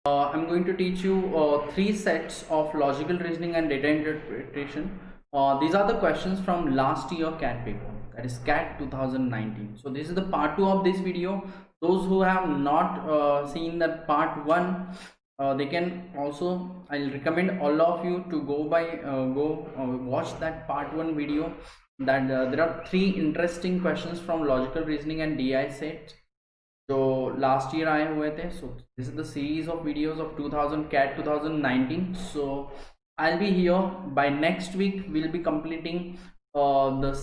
I'm going to teach you three sets of logical reasoning and data interpretation. These are the questions from last year CAT paper, that is CAT 2019. So this is the part 2 of this video. Those who have not seen that part 1, they can also, I'll recommend all of you to go watch that part 1 video. That there are three interesting questions from logical reasoning and DI sets. तो last year आए हुए थे. So this is the series of videos of 2000 CAT 2019. So I'll be here by next week. We'll be completing all the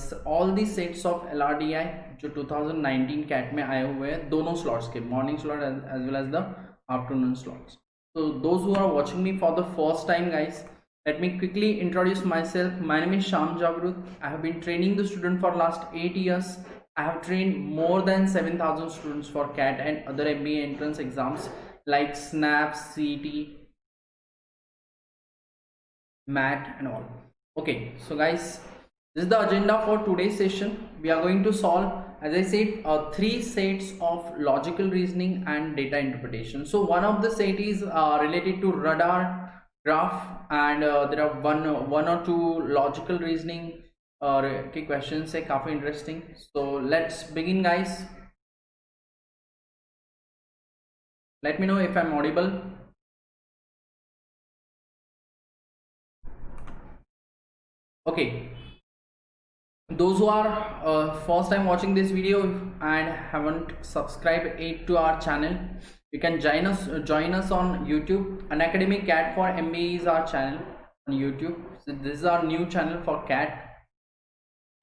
sets of LRDI जो 2019 CAT में आए हुए हैं, दोनों slots के, morning slot as well as the afternoon slots. So those who are watching me for the first time, guys, let me quickly introduce myself. My name is Shyam Jagrut. I have been training the student for last 8 years. I have trained more than 7,000 students for CAT and other MBA entrance exams like SNAP, CET, MAT and all. Okay, so guys, this is the agenda for today's session. We are going to solve, as I said, three sets of logical reasoning and data interpretation. So one of the set is related to radar graph, and there are one or two logical reasoning के questions है काफी interesting. So let's begin, guys. Let me know if I'm audible. Okay, those who are first time watching this video and haven't subscribed yet to our channel, you can join us on YouTube. Unacademy CAT4MBA is our channel on YouTube. So this is our new channel for CAT.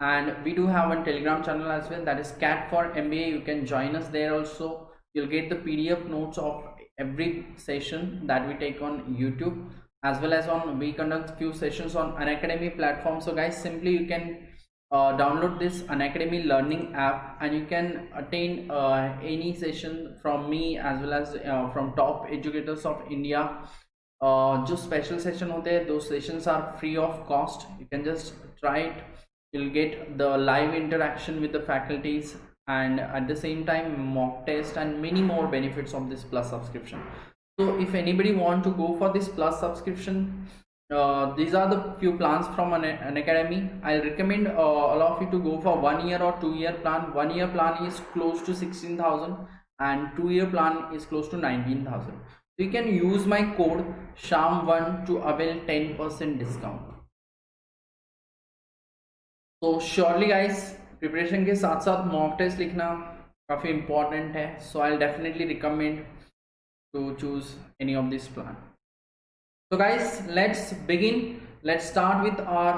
And we do have a Telegram channel as well, that is CAT4MBA. You can join us there also. You'll get the PDF notes of every session that we take on YouTube, as well as we conduct few sessions on Unacademy platform. So guys, simply you can download this Unacademy learning app and you can attend any session from me as well as from top educators of India. जो special session होते हैं, those sessions are free of cost. You can just try it. You'll get the live interaction with the faculties and at the same time mock test and many more benefits of this plus subscription. So if anybody want to go for this plus subscription, these are the few plans from Unacademy. I'll recommend all of you to go for 1 year or 2 year plan. 1 year plan is close to 16,000 and 2 year plan is close to 19,000. So you can use my code SHAM1 to avail 10% discount. तो surely guys, preparation के साथ साथ mock test लिखना काफ़ी important है. So I definitely recommend to choose any of this plan. So guys, let's begin. Let's start with our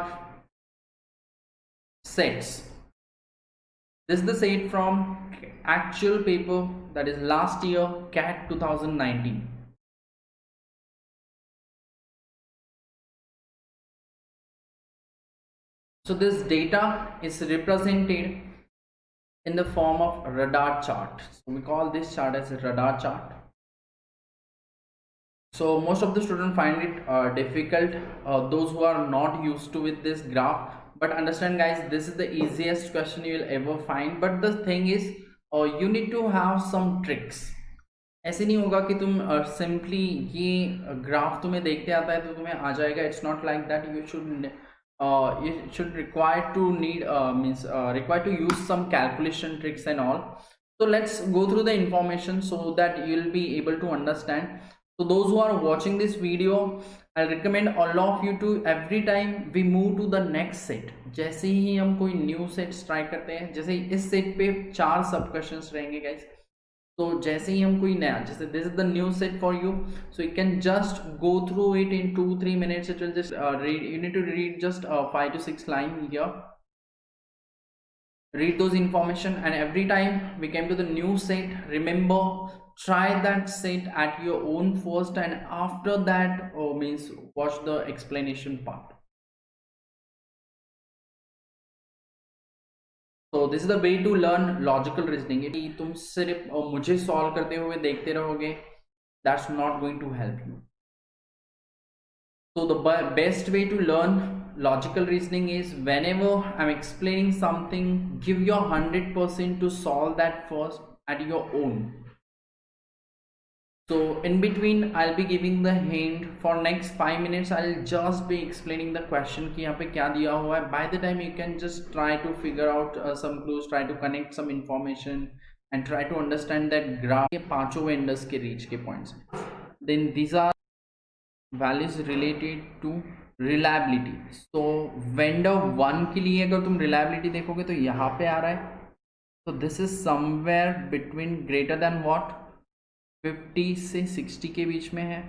sets. This is the set from actual paper, that is last year CAT 2019. So this data is represented in the form of radar chart. So we call this chart as a radar chart. So most of the students find it difficult, those who are not used to with this graph. But understand guys, this is the easiest question you will ever find. But the thing is, you need to have some tricks. ऐसे नहीं होगा कि तुम simply ये graph तुम्हें देखते आता है तो तुम्हें आ जाएगा. It's not like that. You should require to use some calculation tricks and all. So let's go through the information so that you'll be able to understand. So those who are watching this video, I'll recommend all of you to, every time we move to the next set, जैसे ही हम कोई new sets try करते हैं, जैसे इस set पे 4 sub questions रहेंगे guys. तो जैसे ही हम कोई नया, जैसे this is the new set for you, so you can just go through it in 2-3 minutes. It will just read, you need to read just 5 to 6 lines here, read those information, and every time we came to the new set, remember, try that set at your own first, and after that watch the explanation part. So this is the way to learn logical reasoning. यदि तुम सिर्फ मुझे solve करते हुए देखते रहोगे, that's not going to help you. So the best way to learn logical reasoning is, whenever I'm explaining something, give your 100% to solve that first at your own. So in between I'll be giving the hint for next 5 minutes. I'll just be explaining the question कि यहाँ पे क्या दिया हुआ है. By the time you can just try to figure out some clues, try to connect some information and try to understand that graph के पांचों vendors के reach के points. Then these are values related to reliability. So vendor 1 के लिए अगर तुम reliability देखोगे तो यहाँ पे आ रहा है. So this is somewhere between greater than what 50 से 60 के बीच में है.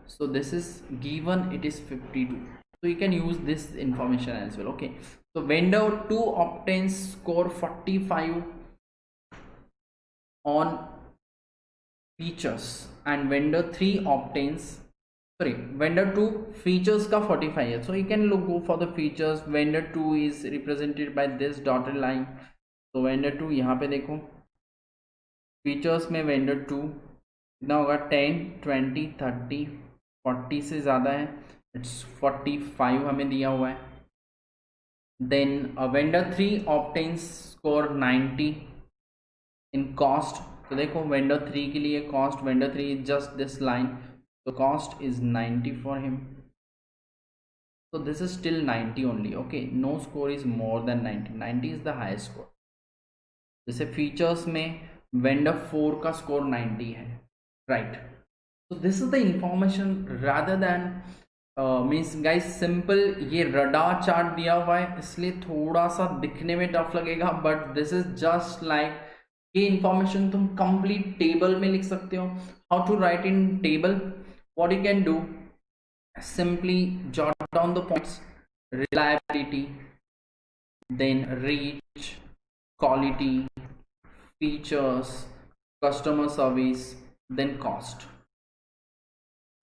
So this is given, it is 52. So you can use this information as well. Okay, so vendor 2 obtains score 45 on features and vendor 3 obtains, sorry, vendor 2 features का 45 है. So you can go for the features. Vendor 2 is represented by this dotted line. So vendor 2 यहाँ पे देखो features में vendor 2 कितना होगा 10, 20, 30, 40 से ज़्यादा है. इट्स 45 हमें दिया हुआ है. Then vendor 3 obtains score 90 in cost. तो देखो वेंडर 3 के लिए cost, vendor 3 is just this line, तो cost is 90 for him. So this is still 90 only. Okay, no score is more than 90. 90 is the highest score. जैसे features में vendor 4 का score 90 है. Right, so this is the information rather than means guys simple. ये radar chart दिया हुआ है इसलिए थोड़ा सा दिखने में टफ लगेगा, but this is just like ये इंफॉर्मेशन तुम कंप्लीट टेबल में लिख सकते हो. How to write in table, what you can do, simply jot down the points: reliability, then reach, quality, features, customer service, then cost.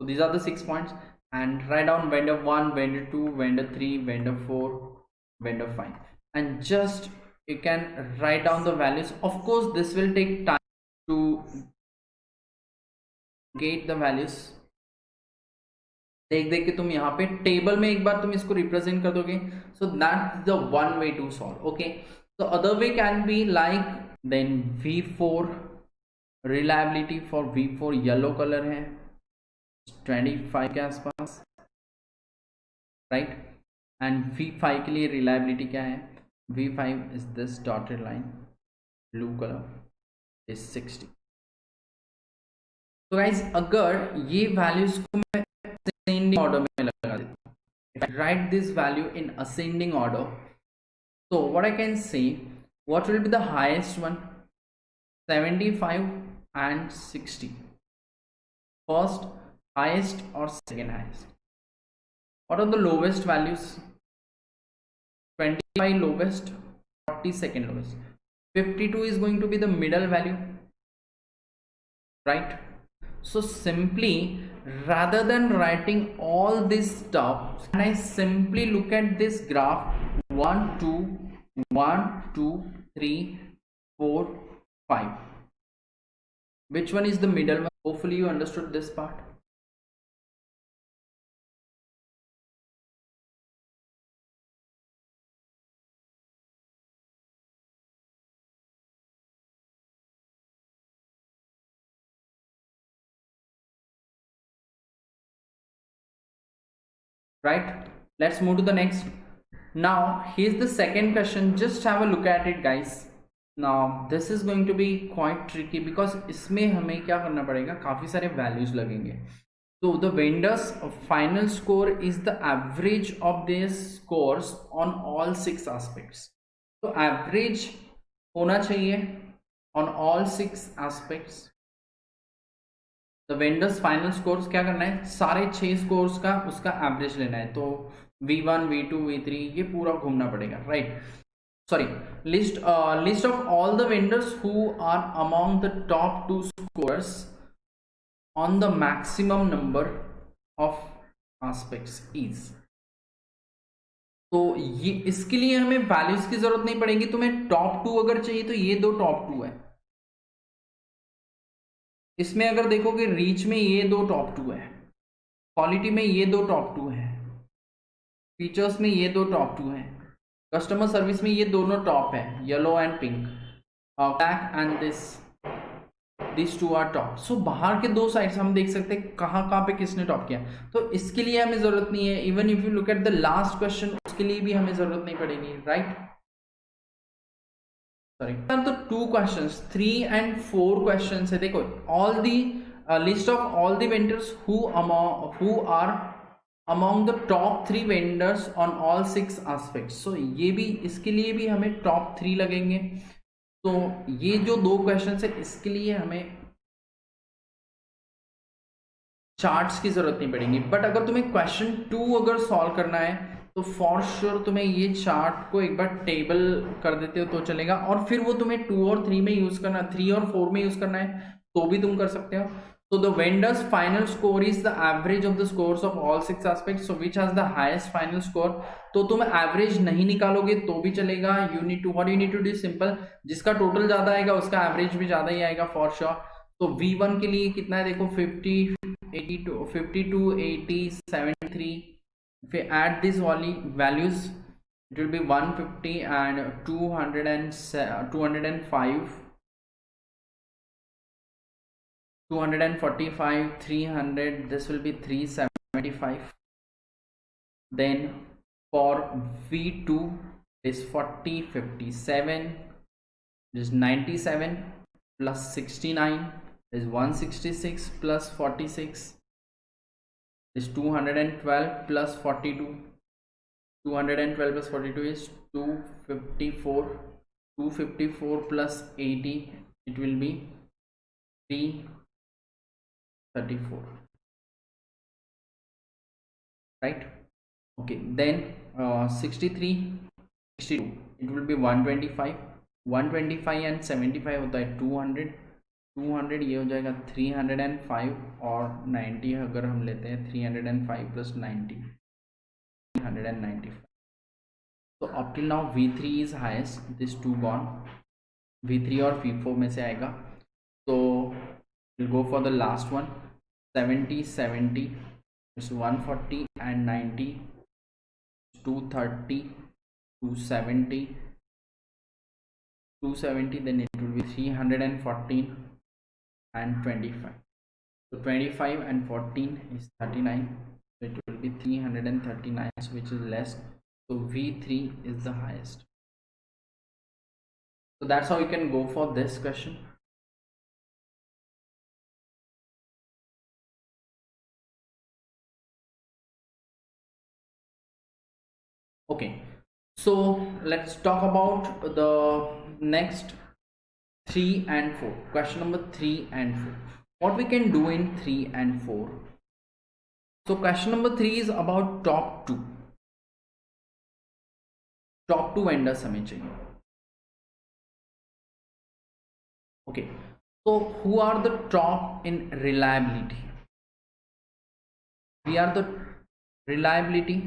So these are the 6 points, and write down vendor 1, vendor 2, vendor 3, vendor 4, vendor 5, and just you can write down the values. Of course this will take time to get the values. देख देख के तुम यहाँ पे table में एक बार तुम इसको रिप्रेजेंट कर दोगे. So that's the one way to solve. Okay, so other way can be like then V4 reliability. for V4 yellow colour है 25 के आसपास, राइट. एंड V5 के लिए reliability क्या है, V5 is this dotted line, blue color is 60. तो guys अगर ये वैल्यूज को मैं ascending order में लगा देता हूँ, if I write this value in ascending order, so what I can say, what will be the highest one, 75 and 60, first highest or second highest. What are the lowest values, 25 lowest, 40 second lowest, 52 is going to be the middle value, right. So simply rather than writing all this stuff, and I simply look at this graph 1 2 1 2 3 4 5, which one is the middle one? Hopefully you understood this part. Right, let's move to the next. Now here's the second question, just have a look at it guys. Now this is going to be quite tricky because इसमें हमें क्या करना पड़ेगा, काफ़ी सारे values लगेंगे. So the vendor's final score is the average of their scores on all 6 aspects. So average होना चाहिए on all 6 aspects. The vendors final scores क्या करना है, सारे 6 स्कोर्स का उसका एवरेज लेना है. तो V1 V2 V3 ये पूरा घूमना पड़ेगा, right. Sorry, list of all the vendors who are among the top 2 scores on the maximum number of aspects is. तो ये इसके लिए हमें वैल्यूज की जरूरत नहीं पड़ेगी. तुम्हें टॉप 2 अगर चाहिए तो ये 2 टॉप 2 है. इसमें अगर देखोगे रीच में ये 2 टॉप 2 है, क्वालिटी में ये 2 टॉप 2 है, फीचर्स में ये 2 टॉप 2 है, कस्टमर सर्विस में ये दोनों टॉप है, yellow and pink, black and this this two are top. So बाहर के दो साइड्स हम देख सकते हैं कहाँ पे किसने टॉप किया, तो इसके लिए हमें जरूरत नहीं है। Even if you look at the last question, उसके लिए भी हमें जरूरत नहीं पड़ेगी, राइट। सॉरी, तो 2 क्वेश्चंस, 3 and 4 क्वेश्चंस है। देखो, all the list of all the vendors who are among the top 3 vendors on all 6 aspects। so ये भी, इसके लिए भी हमें top 3 लगेंगे। तो ये जो 2 क्वेश्चन है, इसके लिए हमें चार्ट्स की जरूरत नहीं पड़ेगी। बट अगर तुम्हें क्वेश्चन 2 अगर सॉल्व करना है तो फॉर श्योर तुम्हें ये चार्ट को एक बार टेबल कर देते हो तो चलेगा, और फिर वो तुम्हें 2 और 3 में यूज करना, 3 और 4 में यूज करना है तो भी तुम कर सकते हो। So the vendor's final score is the average of the scores of all 6 aspects. So which has the highest final score? तो तुम एवरेज नहीं निकालोगे तो भी चलेगा। You need to, what you need to do is simple, जिसका total ज्यादा आएगा उसका एवरेज भी ज्यादा ही आएगा फॉर श्योर। तो V1 के लिए कितना है, देखो 50, 82, 52, 80, 73। If you add these values, it will be 150 and 200 and 205, 245, 300, this will be 375. Then for V2 is 40, 57, is 97 plus 69 is 166 plus 46 is 212 plus 42. 212 plus 42 is 254. 254 plus 80, it will be 334, right? Okay, then 63, 62, it will be 125, 125 and 75 होता है 200, 200 ये हो जाएगा 305, और 90 अगर हम लेते हैं 305 plus 90, 395. So up till now V3 is highest, this 2 gone, V3 और V4 में से आएगा। So we'll go for the last one, 70, 70 is 140 and 90, 230, 270, 270, then it will be 314 and 25. So 25 and 14 is 39, so it will be 339, which is less. So V3 is the highest. So that's how you can go for this question. Okay, so let's talk about the next 3 and 4. Question number 3 and 4. What we can do in 3 and 4. So question number 3 is about top 2. Top 2 vendors हमें चाहिए. Okay, so who are the top in reliability? We are the reliability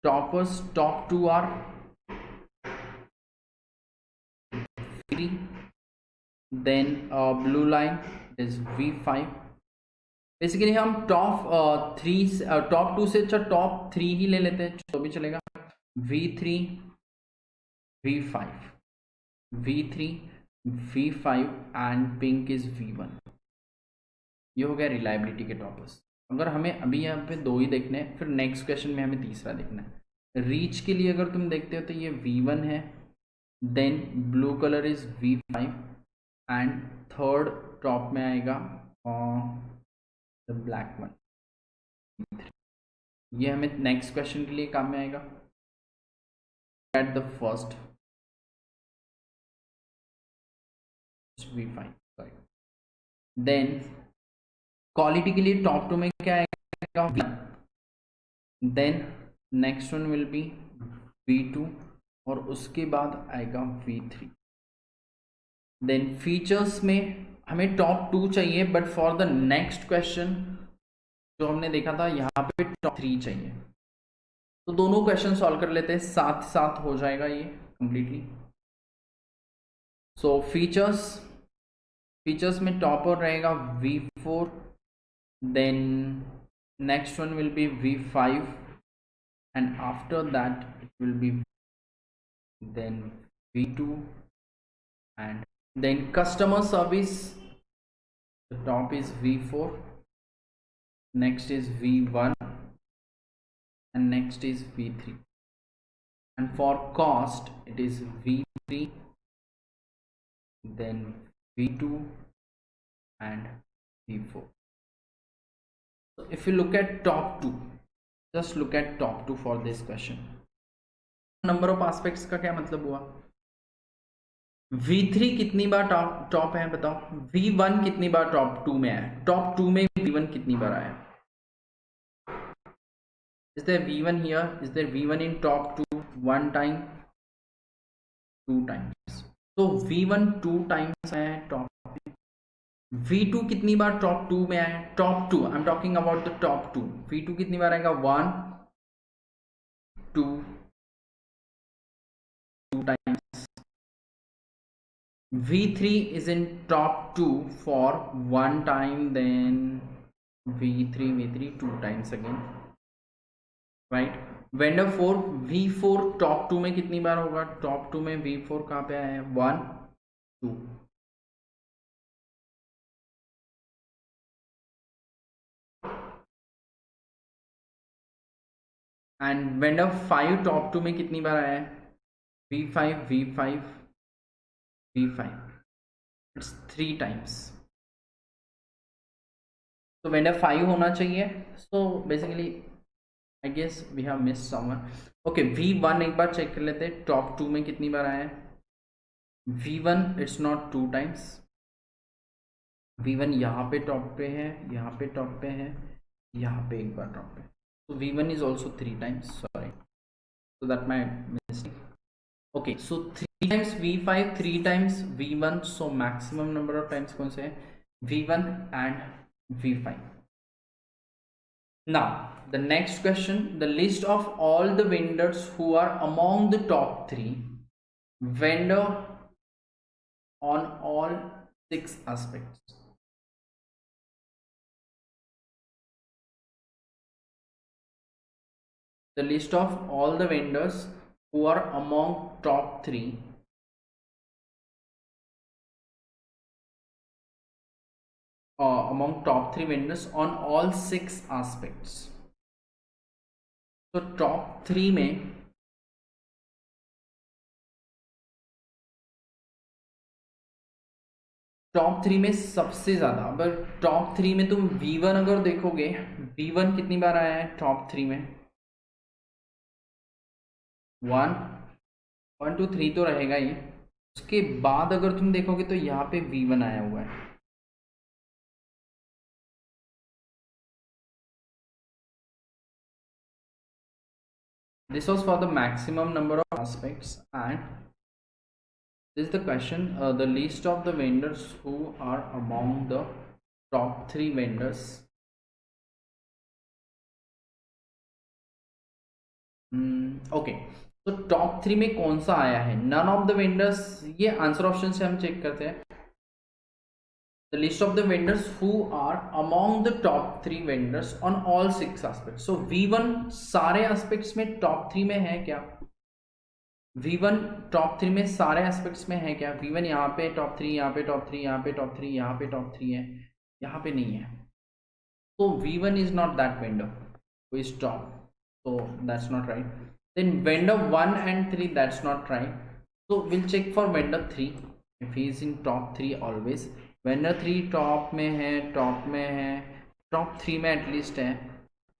toppers. Top 2 are V3, then blue line is V5. Basically हम top 3, top 2 से अच्छा top 3 ही ले लेते हैं तो भी चलेगा। V3, V5, V3, V5 and pink is V1। ये हो गया रिलायबिलिटी के टॉपर्स। अगर हमें अभी यहाँ पे 2 ही देखने हैं, फिर नेक्स्ट क्वेश्चन में हमें तीसरा देखना है। रीच के लिए अगर तुम देखते हो तो ये V1 है, then blue colour is V5 and third top में आएगा द ब्लैक वन। ये हमें नेक्स्ट क्वेश्चन के लिए काम में आएगा। At the first V5, sorry. Then quality के लिए टॉप 2 में क्या आएगा, then next one will be V2 और उसके बाद आएगा V3। देन फीचर्स में हमें टॉप 2 चाहिए, but for the next question जो हमने देखा था यहाँ पे टॉप 3 चाहिए। तो दोनों क्वेश्चन सॉल्व कर लेते हैं, साथ साथ हो जाएगा ये कंप्लीटली। सो फीचर्स में टॉपर रहेगा V4, then next one will be V5 and after that it will be then V2 and then customer service The top is V4, next is V1, and next is V3. And for cost, it is V3, then V2, and V4. So if you look at top two, just look at top two for this question. Number of aspects का क्या मतलब हुआ? V3 कितनी बार top है बताओ, V1 कितनी बार top two में है, टॉप टू में V1 कितनी बार आया? Is there V1 here? Is there V1 in top two? One time, two times. तो V1 two times है टॉप में. V2 कितनी बार टॉप टू में आया? Top two, I am talking about the top two. V2 कितनी बार आएगा? 1 2 2 times. V3 is in top 2 for 1 time, then V3 2 times again, right? Vendor 4, V4 top 2 में कितनी बार होगा? top 2 में V4 कहाँ पे आया है? 1 2. and vendor 5 top 2 में कितनी बार आया है? V5 V5 V5. It's 3 times. So vendor 5 होना चाहिए. So basically I guess we have missed someone. Okay, V1 एक बार चेक कर लेते हैं, टॉप 2 में कितनी बार आया है? V1 it's not 2 times. V1 यहाँ पे टॉप पे है, यहाँ पे टॉप पे है, यहाँ पे एक बार टॉप पे. So V1 is also 3 times. Sorry, so that my mistake. Okay, so 3 times V5, 3 times V1. So maximum number of times कौन से है? V1 and V5. Now the next question, the list of all the vendors who are among the top 3 vendor on all 6 aspects. The list of all the vendors who are among top 3 among top 3 vendors on all 6 aspects. So top 3 में सबसे ज्यादा, अगर top 3 में तुम V1 अगर देखोगे, V1 कितनी बार आया है टॉप 3 में? 1 1 2 3 तो रहेगा ही. उसके बाद अगर तुम देखोगे तो यहाँ पे V1 आया हुआ है. This was for the maximum number of aspects, and this is the question, the list of the vendors who are among the top 3 vendors. Okay, तो टॉप 3 में कौन सा आया है? None of the vendors. ये आंसर ऑप्शन से हम चेक करते हैं. The list of the vendors who are among the top 3 vendors on all 6 aspects. So V1 सारे aspects में top 3 में है क्या? V1 top 3 में सारे aspects में है क्या? V1 यहाँ पे top 3, यहाँ पे top 3, यहाँ पे top 3, यहाँ पे top 3 है, यहाँ पे नहीं है. So V1 is not that vendor who is top. So that's not right. Then vendor 1 and 3, that's not right. So we'll check for vendor 3 if he is in top 3 always. Vendor 3 top में है, top में है, top 3 में at least है.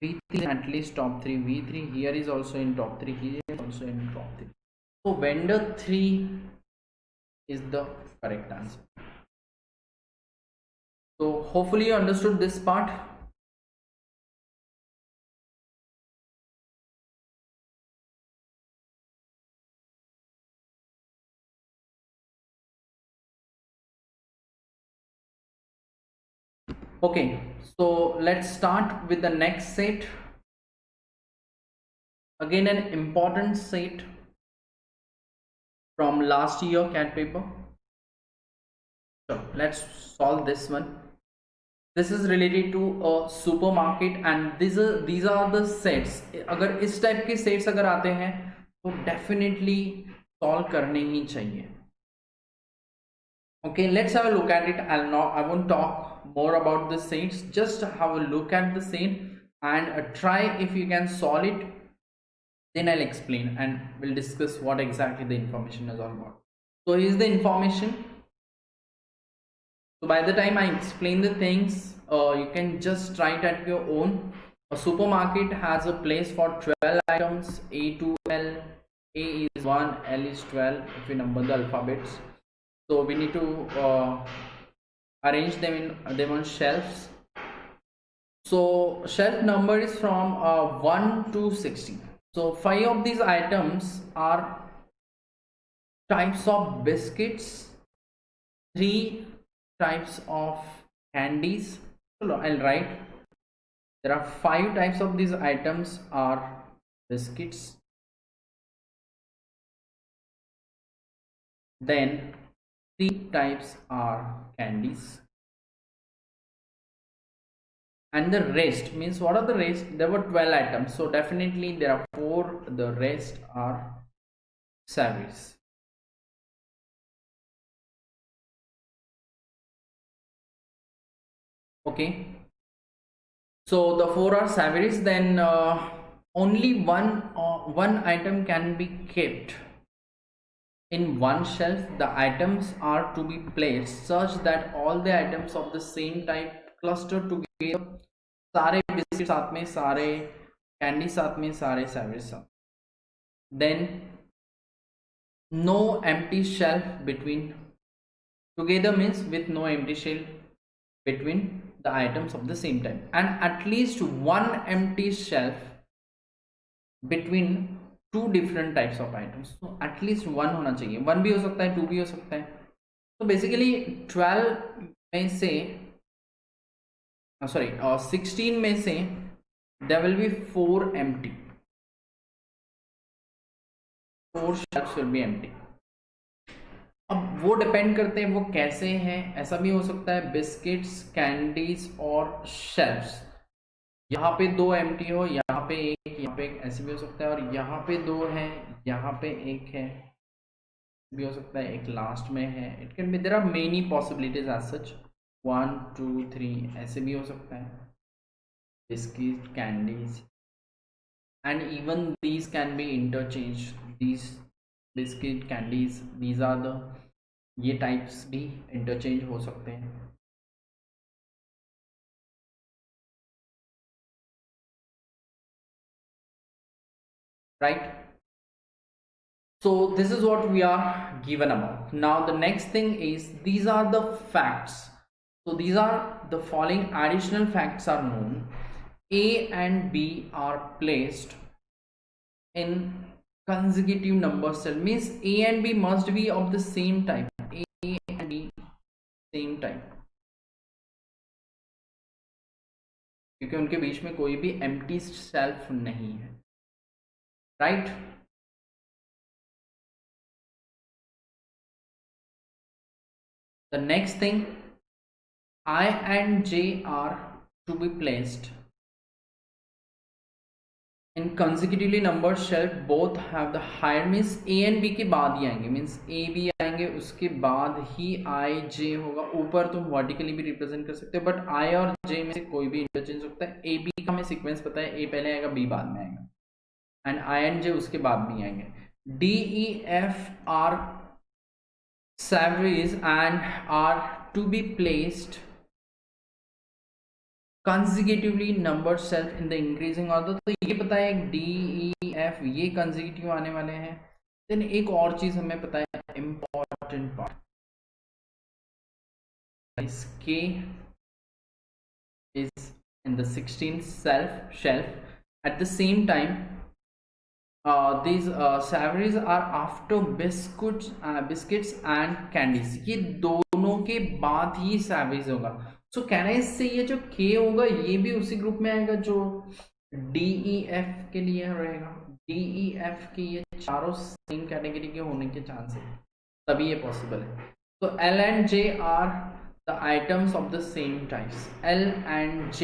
V3 at least top 3, V3 here is also in top 3, he is also in top 3. So vendor 3 is the correct answer. So hopefully you understood this part. Okay, so let's start with the next set. Again an important set from last year CAT paper. So let's solve this one. This is related to a supermarket, and these are the sets. अगर इस type के sets अगर आते हैं तो definitely solve करने ही चाहिए. Okay, let's have a look at it. I won't talk more about the scenes, just have a look at the scene and try if you can solve it, then I'll explain and we'll discuss what exactly the information is all about. So here's the information. So by the time I explain the things, you can just try it at your own. A supermarket has a place for 12 items, A to L. A is 1, L is 12 if we number the alphabets. So we need to arrange them on shelves. So shelf number is from 1 to 16. So 5 of these items are types of biscuits, 3 types of candies. So I'll write there are 5 types of these items are biscuits, then 3 types are candies, and the rest means what are the rest? There were 12 items, so definitely there are 4, the rest are savories. Okay, so the 4 are savories, then only one item can be kept in one shelf. The items are to be placed such that all the items of the same type cluster together. सारे biscuit साथ में, सारे candy साथ में, सारे सैवरेज साथ. Then no empty shelf between. Together means with no empty shelf between the items of the same type, and at least one empty shelf between 2 different types of items. So at least 1 होना चाहिए. 1 भी हो सकता है, 2 भी हो सकता है. So basically 12 में से 16 में से there will be 4 empty. 4 shelves will be empty. अब वो डिपेंड करते हैं वो कैसे हैं. ऐसा भी हो सकता है बिस्किट्स, कैंडीज और शेल्फ्स, यहाँ पे 2 एम्प्टी हो, यहाँ पे एक, यहाँ पे एक, ऐसे भी हो सकता है. और यहाँ पे 2 है, यहाँ पे 1 है, भी हो सकता है, एक लास्ट में है. It can be, there are many possibilities as such. 1 2 3 ऐसे भी हो सकता है. Biscuit, candies, and even these can be interchange. These biscuit, candies, these are the, ये टाइप्स भी इंटरचेंज हो सकते हैं. Right, so this is what we are given about. Now the next thing is, these are the facts. So these are the following additional facts are known. A and B are placed in consecutive number cell, means A and B must be of the same type. A and B same type, क्योंकि उनके बीच में कोई भी empty shelf नहीं है. Right, the next thing, I and J are to be placed in consecutively numbered shelf. Both have the higher, means A and B के बाद ही आएंगे, means A B आएंगे, उसके बाद ही I J होगा. ऊपर तुम वर्टिकली भी रिप्रेजेंट कर सकते हो, बट I और J में से कोई भी इंटरचेंज हो सकता है. A B का हमें सीक्वेंस पता है, A पहले आएगा, B बाद में आएगा, एंड I and J उसके बाद में आएंगे. D E F are savories and are to be placed consecutively numbered shelf in the increasing order. तो ये पता है D E F ये consecutive आने वाले हैं. देन एक और चीज हमें पता है, important part, is K is in the 16th shelf. At the same time, these savories are after biscuits and candies. ये दोनों के बाद ही savories होगा. सो कहना इससे ये जो K होगा ये भी उसी ग्रुप में आएगा जो DEF के लिए रहेगा. DEF के ये चारों सेम कैटेगरी के होने के चांसेस, तभी ये पॉसिबल है. तो L and J are the items of the same types. L and J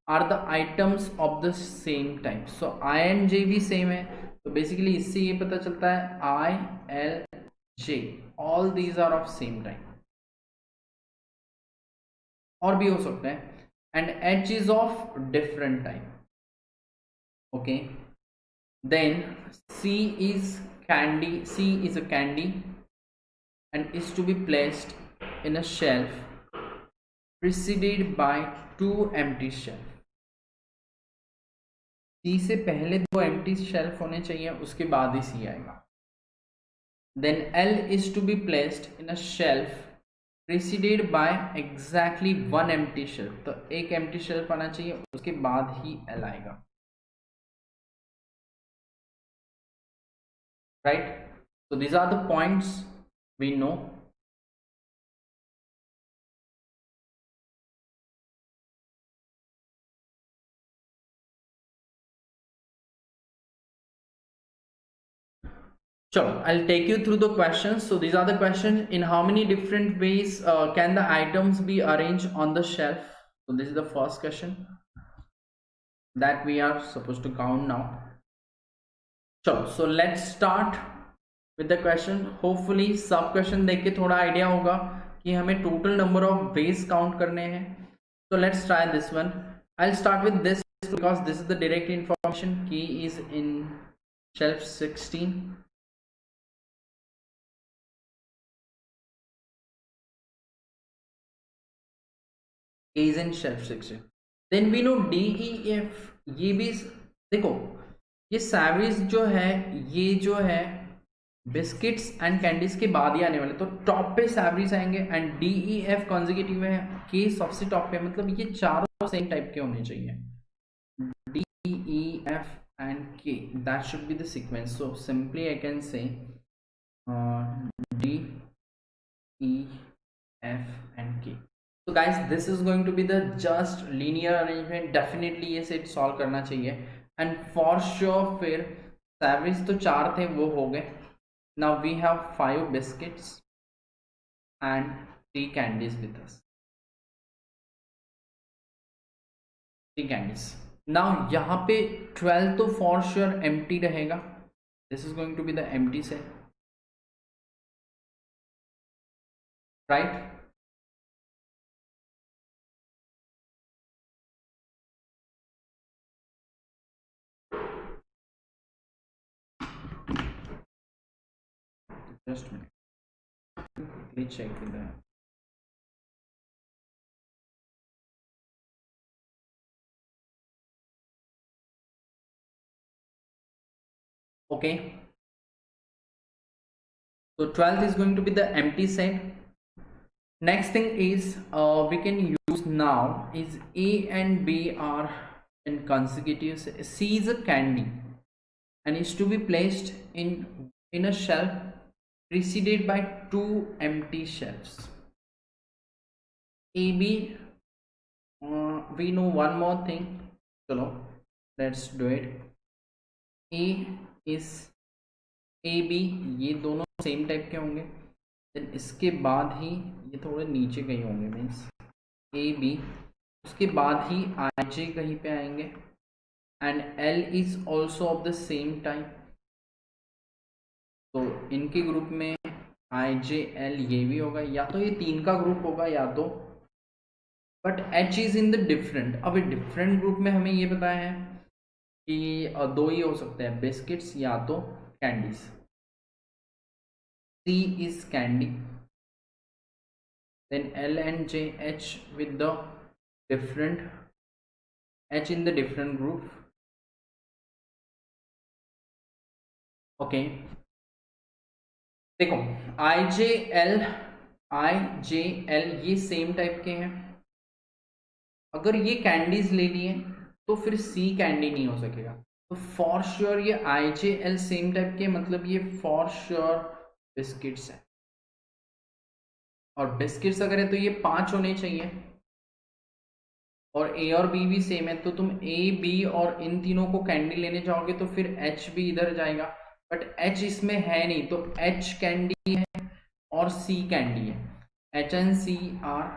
are the items of the same type. So I and J भी सेम है. तो बेसिकली इससे ये पता चलता है I L J all these are of same type. और भी हो सकता है, and H is of different type. Okay, then C is candy, C is a candy and is to be placed in a shelf preceded by 2 empty shelf. C से पहले 2 empty shelf होने चाहिए, उसके बाद ही C आएगा. Then L is to be placed in a shelf preceded by exactly 1 empty shelf. तो एक empty shelf आना चाहिए, उसके बाद ही L आएगा. Right? So these are the points we know. Sure, I'll take you through the questions. So these are the questions. In how many different ways can the items be arranged on the shelf? So this is the first question that we are supposed to count now. Sure, so let's start with the question. Hopefully सब question देख के थोड़ा idea होगा कि हमें total number of ways count करने हैं. So let's try this one. I'll start with this because this is the direct information. Key is in shelf 16. is in shelf 16. Then we know D, E, F. ये भी देखो, ये सैवरीज जो है, ये जो है बिस्किट्स एंड कैंडीज के बाद ही आने वाले, तो टॉप पे सैवरीज आएंगे and D E F consecutive में है, के सबसे टॉप पे, मतलब ये चारों सेम टाइप के होने चाहिए. डी ई एफ एंड के, that should be the sequence. So simply I can say D E F and के. So guys, this is going to be the just linear arrangement. Definitely ये set solve करना चाहिए and for sure फिर सैवरीज तो 4 थे, वो हो गए. Now we have 5 biscuits and 3 candies with us. 3 candies. Now यहाँ पे 12 तो for sure empty रहेगा. This is going to be the empty set, right? Just a minute. Quickly check with that. Okay. So 12th is going to be the empty set. Next thing is we can use now is A and B are in consecutive. C is a candy and is to be placed in a shelf preceded by 2 empty shelves. A, B, we know one more thing. Chalo, let's do it. A is A, B, ये दोनों same type के होंगे. Then इसके बाद ही ये थोड़े नीचे कहीं होंगे, मीन्स A, B, उसके बाद ही I, J कहीं पे आएंगे and L is also of the same type. तो इनके ग्रुप में आई जे एल ये भी होगा, या तो ये 3 का ग्रुप होगा या तो, but H is in the different. अब डिफरेंट ग्रुप में हमें ये पता है कि 2 ही हो सकते हैं, बिस्किट्स या तो candies. C is candy, then L and J, H with the different, H in the different group. Okay, देखो I J L ये सेम टाइप के हैं. अगर ये कैंडीज ले लिए तो फिर C कैंडी नहीं हो सकेगा. तो फॉर श्योर ये I J L same type के, मतलब ये फॉर श्योर बिस्किट्स है. और बिस्किट्स अगर है तो ये 5 होने चाहिए और A और B भी सेम है, तो तुम A, B और इन तीनों को कैंडी लेने जाओगे तो फिर H भी इधर जाएगा, बट H इसमें है नहीं, तो H कैंडी है और C कैंडी है. H and C are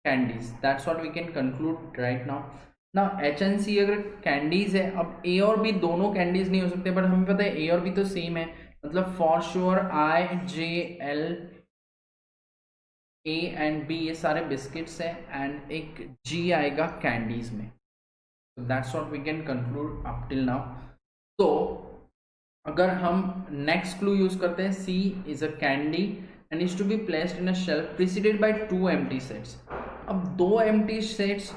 candies. That's what we can conclude right now. Now H and C अगर कैंडीज है, अब A और B दोनों कैंडीज नहीं हो सकते, बट हमें पता है A और B तो सेम है, मतलब for sure I J L A and B ये सारे बिस्किट्स हैं एंड एक जी आएगा कैंडीज में. That's what we can conclude up till now. तो अगर हम नेक्स्ट क्लू यूज करते हैं, C is a candy and is to be placed in a shelf preceded by 2 empty sets. अब 2 एम्प्टी सेट्स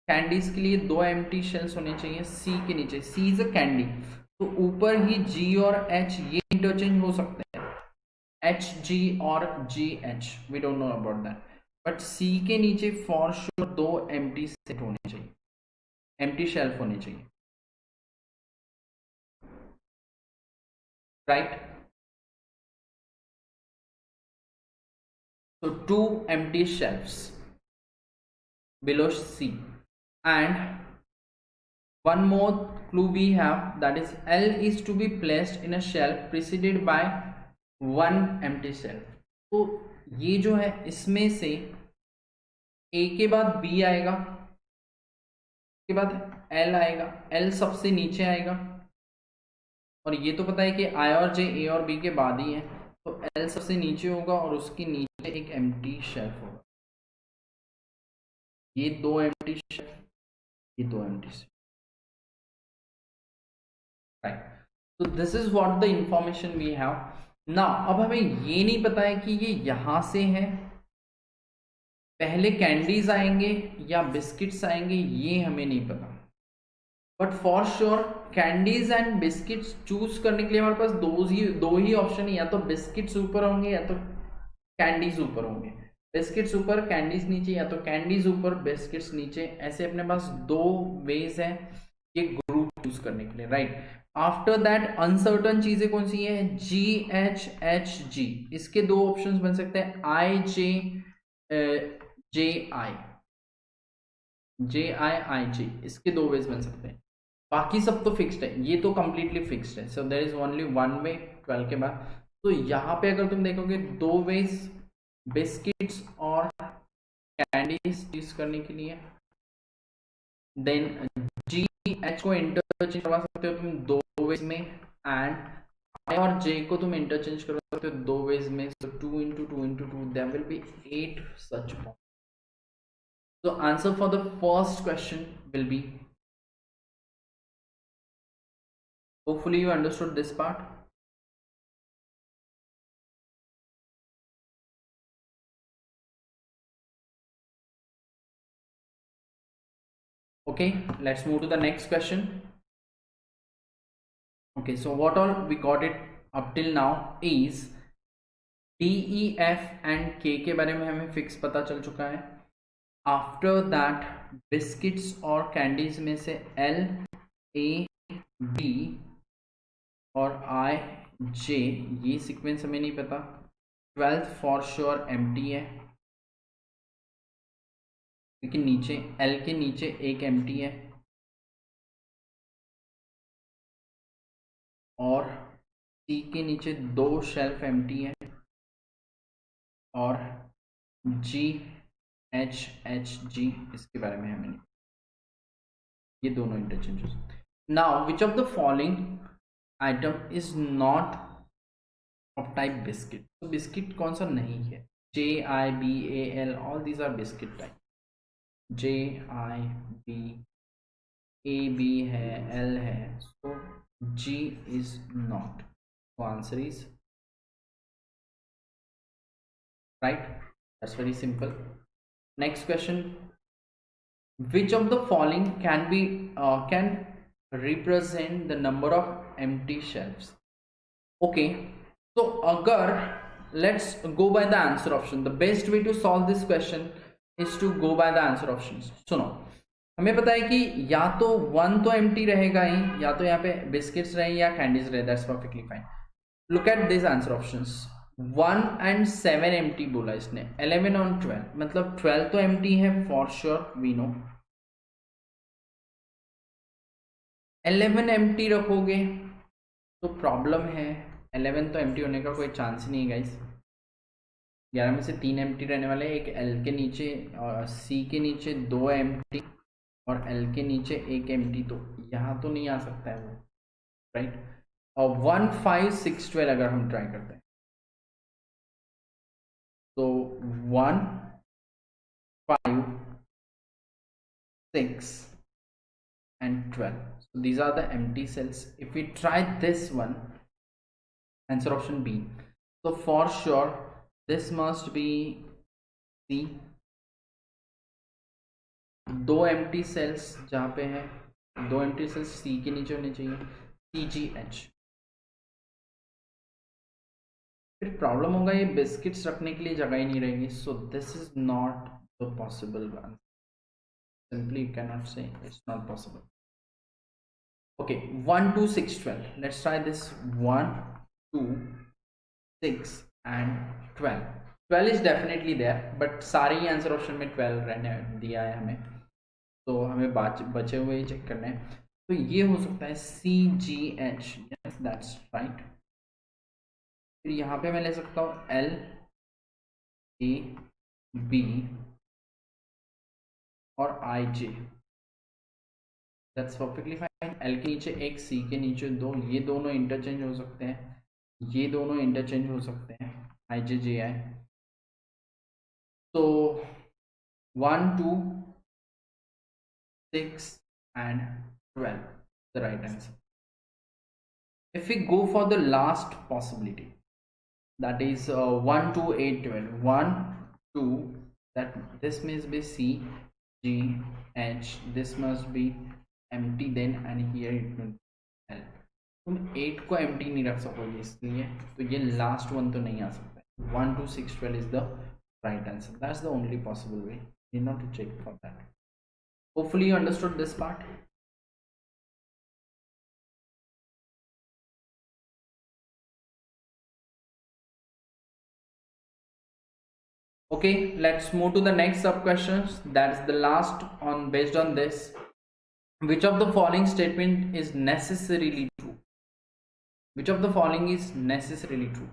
कैंडीज के लिए 2 empty shells होने चाहिए सी के नीचे. सी इज अ कैंडी, तो ऊपर ही जी और एच ये इंटरचेंज हो सकते हैं, एच जी और G H, we don't know about that. But C के नीचे फॉर श्योर 2 एम्प्टी सेट होने चाहिए, एम्प्टी शेल्फ होने चाहिए, right. So 2 empty shelves below C, and one more clue we have, that is L is to be placed in a shelf preceded by 1 empty shelf. तो ये जो है इसमें से A के बाद B आएगा, के बाद L आएगा, L सबसे नीचे आएगा, और ये तो पता है कि I और J A और B के बाद ही है, तो L सबसे नीचे होगा और उसके नीचे एक एम्प्टी शेल्फ होगा. ये 2 एम्प्टी शेल्फ, ये 2 एम्प्टी शेल्फ, राइट. तो this is what the information we have now. अब हमें ये नहीं पता है कि ये यहां से है, पहले कैंडीज आएंगे या बिस्किट्स आएंगे, ये हमें नहीं पता. But for sure candies and biscuits choose करने के लिए हमारे पास दो ही ऑप्शन है, या तो बिस्किट्स ऊपर होंगे या तो कैंडीज ऊपर होंगे. बिस्किट्स ऊपर कैंडीज नीचे, या तो कैंडीज ऊपर बिस्किट्स नीचे. ऐसे अपने पास 2 वेज है ये ग्रुप चूज करने के लिए, राइट. आफ्टर दैट अनसर्टन चीजें कौन सी है, जी एच एच जी, इसके 2 ऑप्शंस बन सकते हैं, आई जे जे आई, जे आई आई जे, इसके 2 वेज बन सकते हैं. बाकी सब तो फिक्स्ड है, ये तो कंप्लीटली फिक्स्ड है. So there is only one way 12 के बाद. तो यहाँ पे अगर तुम देखोगे 2 वेज बिस्किट्स और कैंडीज चूज करने के लिए, देन जी एच को इंटरचेंज करवा सकते हो तुम 2 वेज में, एंड आई और जे को तुम इंटरचेंज कर सकते हो 2 वेज में. सो 2 into 2 into 2, there will be 8 such bonds. So answer for the first question will be, hopefully you understood this part. Okay, let's move to the next question. Okay, so what all we got it up till now is D, E, F and K के बारे में हमें fix पता चल चुका है. After that biscuits और candies में से L, A, B और I, J, ये सीक्वेंस हमें नहीं पता. 12th फॉर श्योर एम्प्टी है, लेकिन नीचे L के नीचे एक एम्प्टी है, और C के नीचे 2 शेल्फ एम्प्टी है, और G H H G इसके बारे में हमें नहीं, ये दोनों इंटरचेंज हो सकते हैं. Now which of the following item is not of type biscuit. तो बिस्किट कौन सा नहीं है, J I B A L, all these are biscuit type. J I B A B है, L है, so G is not. So answer is right. That's very simple. Next question, which of the following can represent the number of empty shelves? Okay, so agar let's go by the answer option. The best way to solve this question is to go by the answer options. सुनो, हमें पता है कि या तो 1 तो empty रहेगा ही, या तो यहाँ पे बिस्किट्स रहे या कैंडीज रहे. That's perfectly fine. Look at this answer options. 1 and 7 empty बोला इसने, 11 और 12, मतलब 12 तो एम्प्टी है for sure, we know. 11 empty रखोगे तो प्रॉब्लम है, 11 तो एम्प्टी होने का कोई चांस ही नहीं है गाइस. 11 में से 3 एम्प्टी रहने वाले, एक एल के नीचे और सी के नीचे 2 एम्प्टी और एल के नीचे एक एम्प्टी, तो यहाँ तो नहीं आ सकता है वो, राइट. और 1 5 6 12 अगर हम ट्राई करते हैं, So 1, 5, 6 and 12. So these are the empty cells. If we try this one, answer option B. So for sure this must be C. दो एम्प्टी सेल्स जहाँ पे है, दो एम्प्टी सेल्स सी के नीचे होने चाहिए, CGH. फिर प्रॉब्लम होगा ये बिस्किट्स रखने के लिए जगह ही नहीं रहेगी. So this is not the possible one. Simply you can not से it's not possible. Okay, 1, 2, 6, 12. Let's try this. 1, 2, 6 and 12. 12 is definitely there, but सारे ही आंसर ऑप्शन में 12 रहने दिया है हमें, तो हमें बचे हुए ही चेक करने हैं. तो ये हो सकता है CGH. yes, that's right. फिर यहाँ पे मैं ले सकता हूँ LAB और IJ. That's perfectly fine. L के नीचे एक, C के नीचे दो, ये दोनों इंटरचेंज हो सकते हैं, ये दोनों इंटरचेंज हो सकते हैं, IJJI. तो 1, 2, 6 and 12 the right answer. If we go for the last possibility, that is 1, 2, 8, 12. 1, 2, that this must be C, G, H. This must be empty then, and here it will be L. तुम 8 को empty नहीं रख सकोगे, इसलिए तो ये last one तो नहीं आ सकता. 1, 2, 6, 12 is the right answer. That's the only possible way. You need not to check for that. Hopefully you understood this part. Okay, let's move to the next sub questions. That's the last on. Based on this, which of the following statement is necessarily true? Which of the following is necessarily true?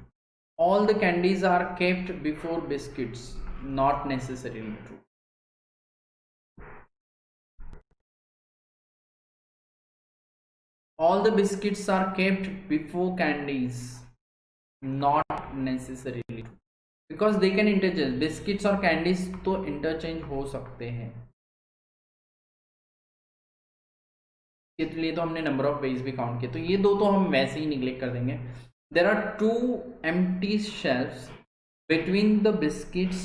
All the candies are kept before biscuits. Not necessarily true. All the biscuits are kept before candies. Not necessarily true. Because they can interchange. Biscuits और candies तो interchange हो सकते हैं. इसके लिए तो हमने number of ways भी काउंट किए, तो ये दो तो हम वैसे ही निगलेक्ट कर देंगे. There are 2 empty shelves between the biscuits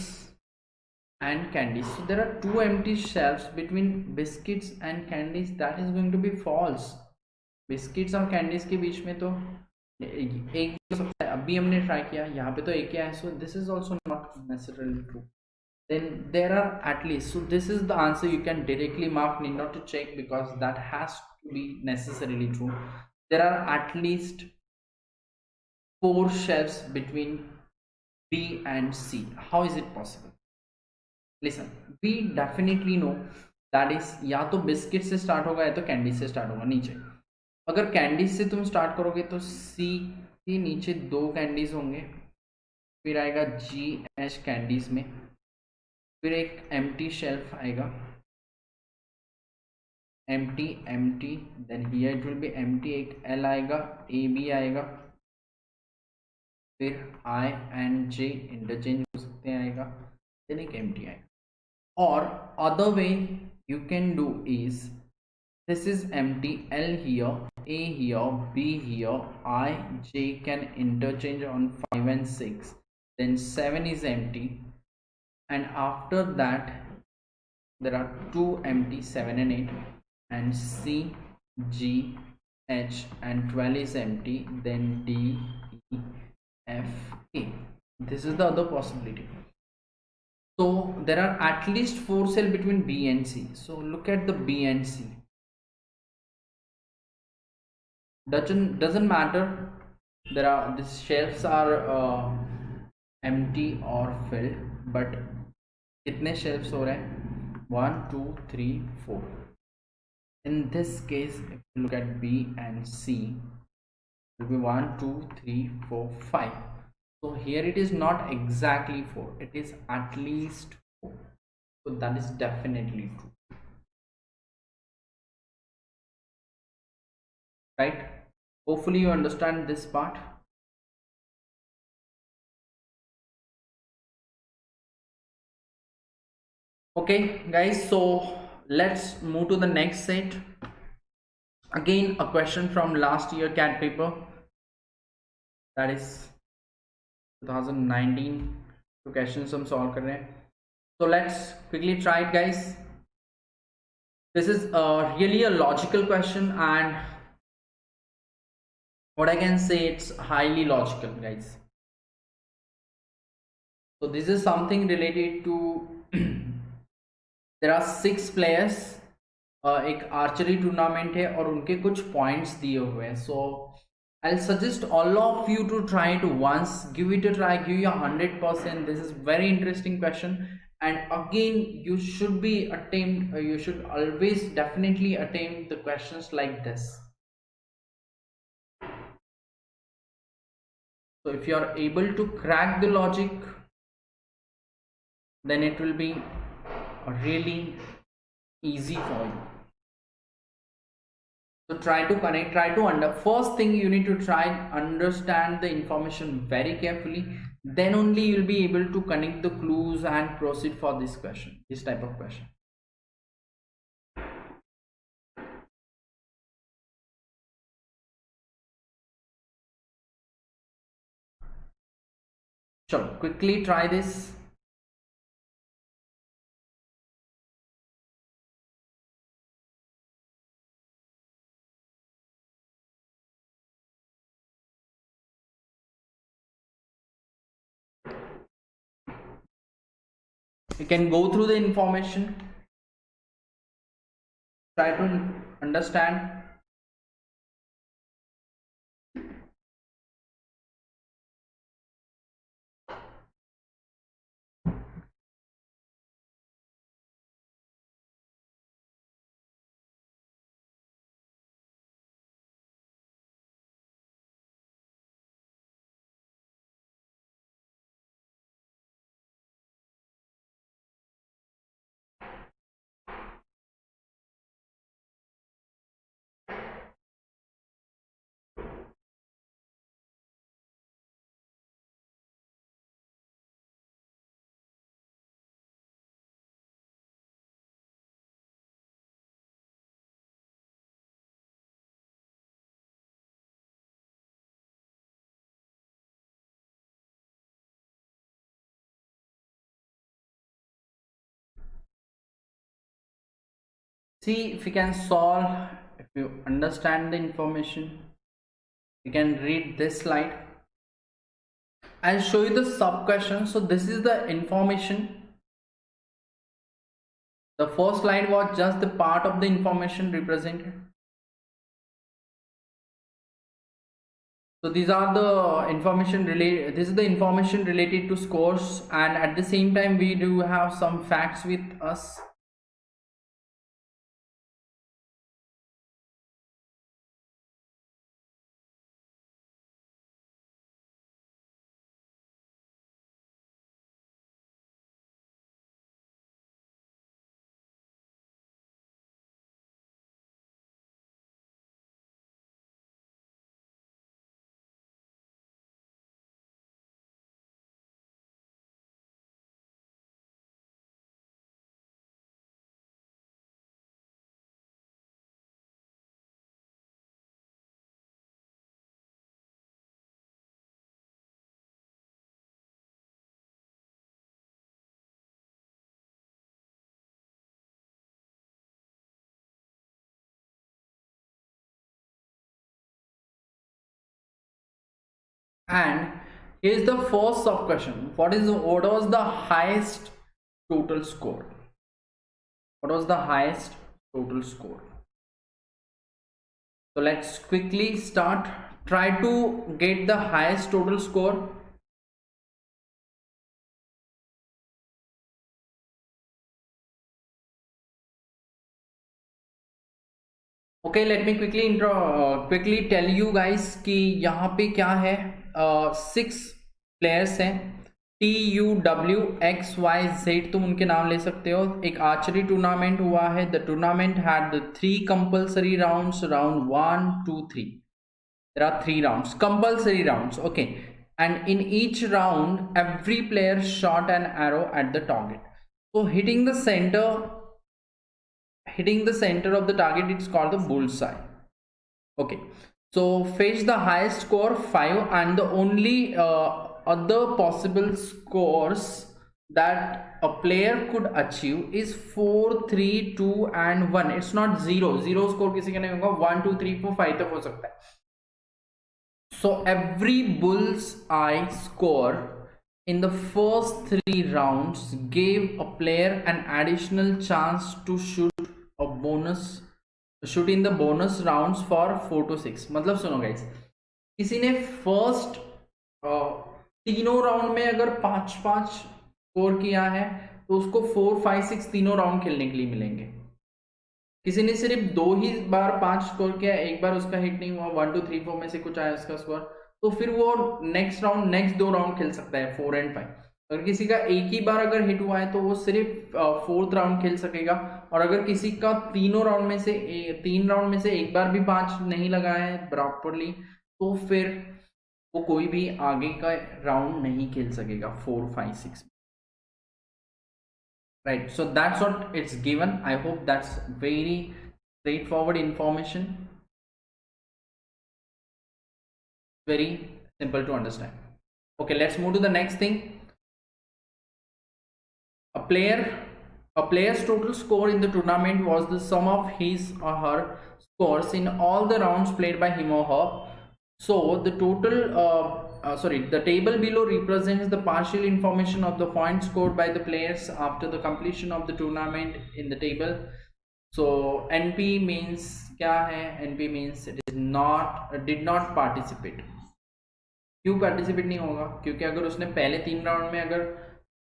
and candies. So there are 2 empty shelves between biscuits and candies. That is going to be false. Biscuits और कैंडीज के बीच में तो एक हो सकता है. अभी हमने ट्राई किया, यहाँ पे तो एक ही है. So this is also not necessarily true. Then there are at least, so this is the answer you can directly mark, need not to check, because that has to be necessarily true. There are at least 4 shelves between B and C. How is it possible? Listen, we definitely know that is या तो biscuit से start होगा या तो candy से start होगा नीचे. अगर कैंडीज से तुम स्टार्ट करोगे तो C के नीचे 2 कैंडीज होंगे, फिर आएगा GH कैंडीज में, फिर एक एम्प्टी शेल्फ आएगा, empty empty, then here it will be empty, एक L आएगा, AB आएगा, फिर I एंड J इंटरचेंज हो सकते हैं आएगा, देन एक एम्प्टी आएगा. और other way you can do is, this is empty, L here, A here, B here, I, J can interchange on 5 and 6, then 7 is empty, and after that there are 2 empty, 7 and 8, and C, G, H and 12 is empty, then D, E, F, A. This is the other possibility. So there are at least 4 cells between B and C. So look at the B and C. Doesn't matter, there are, these shelves are empty or filled, but कितने shelves हो रहे हैं? 1, 2, 3, 4. In this case, if you look at B and C, it will be 1, 2, 3, 4, 5. So here it is not exactly 4, it is at least 4. So that is definitely true. Right? Hopefully you understand this part. Okay guys, so let's move to the next set. Again a question from last year CAT paper, that is 2019 तो questions हम solve कर रहे हैं. So let's quickly try it guys. This is really a logical question, and what I can say, it's highly logical guys. So this is something related to there are 6 players, एक archery tournament है और उनके कुछ points दिए हुए हैं. सो I'll suggest all of you to try it once, give it a try, give you 100%. This is very interesting question, and again you should be you should always definitely attempt the questions like this. So if you are able to crack the logic, then it will be really easy for you. So try to connect, try to first thing you need to try understand the information very carefully, then only you'll be able to connect the clues and proceed for this question, this type of question. So quickly try this. You can go through the information, try to understand. See if you can solve, if you understand the information, you can read this slide. I'll show you the sub question. So this is the information. The first slide was just the part of the information represented. So these are the information related, this is the information related to scores, and at the same time we do have some facts with us. And here's the first sub question. What was the highest total score? What was the highest total score? So let's quickly start. Try to get the highest total score. Okay, let me quickly tell you guys कि यहाँ पे क्या है. 6 players हैं, TUWXYZ, तुम उनके नाम ले सकते हो. एक आर्चरी टूर्नामेंट हुआ है. The tournament had 3 compulsory rounds, round 1, 2, 3. There are 3 rounds, compulsory rounds. Okay, and in each round every player shot an arrow at the target. So hitting the center of the target, it's called the bullseye. Okay, so fetch the highest score 5, and the only other possible scores that a player could achieve is 4, 3, 2 and 1. It's not 0 score किसी का नहीं होगा, 1 2 3 4 5 तक हो सकता है. So every bull's eye score in the first 3 rounds gave a player an additional chance to shoot in the bonus rounds for 4 to 6. मतलब सुनो गाइस, किसी ने फर्स्ट तीनों राउंड में अगर 5-5 स्कोर किया है तो उसको 4, 5, 6 तीनों राउंड खेलने के लिए मिलेंगे. किसी ने सिर्फ 2 ही बार 5 स्कोर किया, एक बार उसका हिट नहीं हुआ, 1 2 3 4 में से कुछ आया उसका स्कोर, तो फिर वो नेक्स्ट 2 राउंड खेल सकता है 4 और 5. अगर किसी का एक ही बार अगर हिट हुआ है तो वो सिर्फ 4th राउंड खेल सकेगा. और अगर किसी का 3 राउंड में से एक बार भी 5 नहीं लगाया है प्रॉपरली, तो फिर वो कोई भी आगे का राउंड नहीं खेल सकेगा 4, 5, 6. Right, so that's what it's given. I hope that's very straightforward information, very simple to understand. Okay, let's move to the next thing. A player's total score in the tournament was the sum of his or her scores in all the rounds played by him or her. So the the table below represents the partial information of the points scored by the players after the completion of the tournament in the table. So NP means क्या है? NP means did not participate. क्यों participate नहीं होगा? क्योंकि अगर उसने पहले 3 round में, अगर